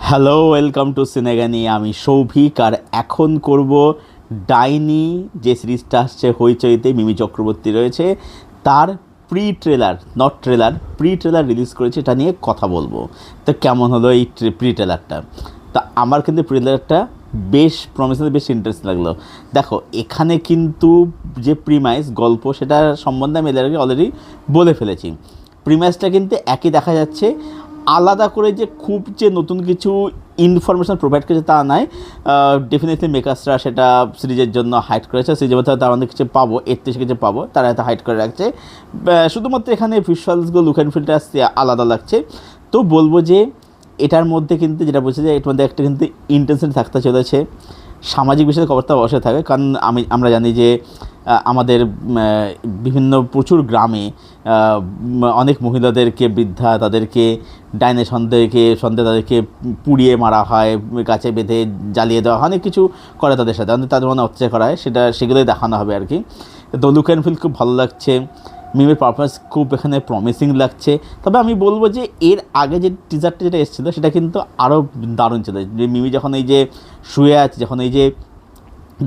Hello, welcome to সিনেগানি। আমি সৌভিক, আর এখন করব ডাইনি যে সিরিজটা আসছে হইচইতে, মিমি চক্রবর্তী রয়েছে, তার প্রি ট্রেলার রিলিজ করেছে, এটা নিয়ে কথা বলবো। তো কেমন হলো এই প্রি ট্রেলারটা? তা আমার কিন্তু প্রি ট্রেলারটা বেশ প্রমিসিং, বেশ ইন্টারেস্টিং লাগলো। দেখো, এখানে কিন্তু যে প্রিমাইস গল্প, সেটা সম্বন্ধে আমি এর আগে অলরেডি বলে ফেলেছি। প্রিমাইসটা কিন্তু একই দেখা যাচ্ছে, আলাদা করে যে খুব যে নতুন কিছু ইনফরমেশান প্রোভাইড করেছে তা নয়। ডেফিনেটলি মেকার্সরা সেটা সিরিজের জন্য হাইড করেছে, সিরিজের মধ্যে তারা অনেক কিছু পাবো, এর থেকে কিছু পাবো, তারা এত হাইড করে রাখছে। শুধুমাত্র এখানে ভিজুয়ালসগুলো, লুক অ্যান্ড ফিলটা আলাদা লাগছে। তো বলবো যে এটার মধ্যে কিন্তু যেটা বলছে যে এটার মধ্যে একটা কিন্তু ইন্টেনশন থাকতে চলেছে। সামাজিক বিষয়ের খবরটা অবশ্যই থাকে, কারণ আমরা জানি যে আমাদের বিভিন্ন প্রচুর গ্রামে অনেক মহিলাদেরকে, বৃদ্ধা, তাদেরকে ডাইনে সন্দেহে তাদেরকে পুড়িয়ে মারা হয়, গাছে বেঁধে জ্বালিয়ে দেওয়া হয়, অনেক কিছু করে তাদের সাথে, তাদের মনে অত্যাচার করা হয়, সেগুলোই দেখানো হবে আর কি। তো লুক অ্যান্ড ফিল খুব ভালো লাগছে, মিমের পারফরমেন্স খুব এখানে প্রমিসিং লাগছে। তবে আমি বলবো যে এর আগে যে টিজারটা যেটা এসেছিলো সেটা কিন্তু আরও দারুণ ছিল। যে মিমি যখন এই যে শুয়ে আছে, যখন এই যে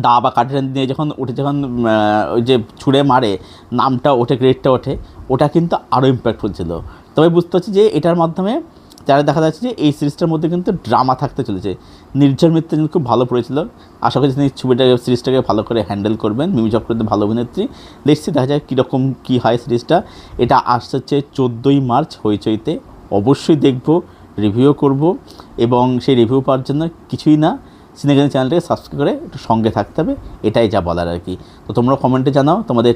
দা বা কাঠের দিয়ে যখন ওই যে ছুঁড়ে মারে, নামটা ওঠে, ক্রেডিটটা ওঠে, ওটা কিন্তু আরও ইম্প্যাক্টফুল ছিল। তবে বুঝতে পারছি যে এটার মাধ্যমে যারা দেখা যাচ্ছে যে এই সিরিজটার মধ্যে কিন্তু ড্রামা থাকতে চলেছে। নির্ঝর মিত্র কিন্তু খুব ভালো পড়েছিল, আশা করছি তিনি সিরিজটাকে ভালো করে হ্যান্ডেল করবেন। মিমি চক্রবর্তী ভালো অভিনেত্রী, দেখছি দেখা যায় কীরকম কী হয় সিরিজটা। এটা আসছে হচ্ছে 14ই মার্চ হইচইতে, অবশ্যই দেখব, রিভিউ করব, এবং সেই রিভিউ পাওয়ার জন্য কিছুই না, সিনেগানি চ্যানেলটাকে সাবস্ক্রাইব করে একটু সঙ্গে থাকতে হবে, এটাই যা বলার আর কি। তো তোমরা কমেন্টে জানাও তোমাদের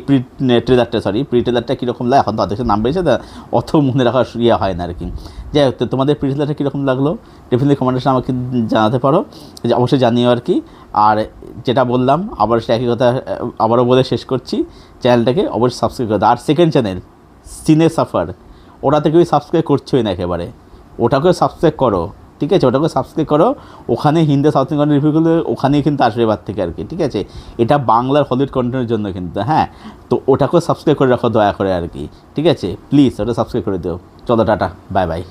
প্রি ট্রেলারটা কীরকম লাগে। এখন তো অধ্যক্ষ নাম বেরিয়েছে, অত মনে রাখার হয় না আর কি। যাই হোক, তো তোমাদের প্রি ট্রেলারটা কীরকম লাগলো ডেফিনেটলি কমেন্টে আমাকে জানাতে পারো, যে অবশ্যই জানিও আর কি। আর যেটা বললাম, আবার সে একই কথা আবারও বলে শেষ করছি, চ্যানেলটাকে অবশ্যই সাবস্ক্রাইব করে দাও। আর সেকেন্ড চ্যানেল সিনে সাফার, ওটাতে কেউ সাবস্ক্রাইব করছোই না একেবারে, ওটাকেও সাবস্ক্রাইব করো, ঠিক আছে? ওটাকে সাবস্ক্রাইব করো, ওখানে হিন্দি সাউথ ইন্ডিয়ান রিভিউগুলো ওখানেই কিন্তু আসবে এবার থেকে আর কি, ঠিক আছে? এটা বাংলার হলিউড কন্টেন্টের জন্য কিন্তু, হ্যাঁ। তো ওটাকেও সাবস্ক্রাইব করে রাখো দয়া করে আর কি, ঠিক আছে? প্লিজ ওটা সাবস্ক্রাইব করে দিও। চলো, টাটা, বাই বাই।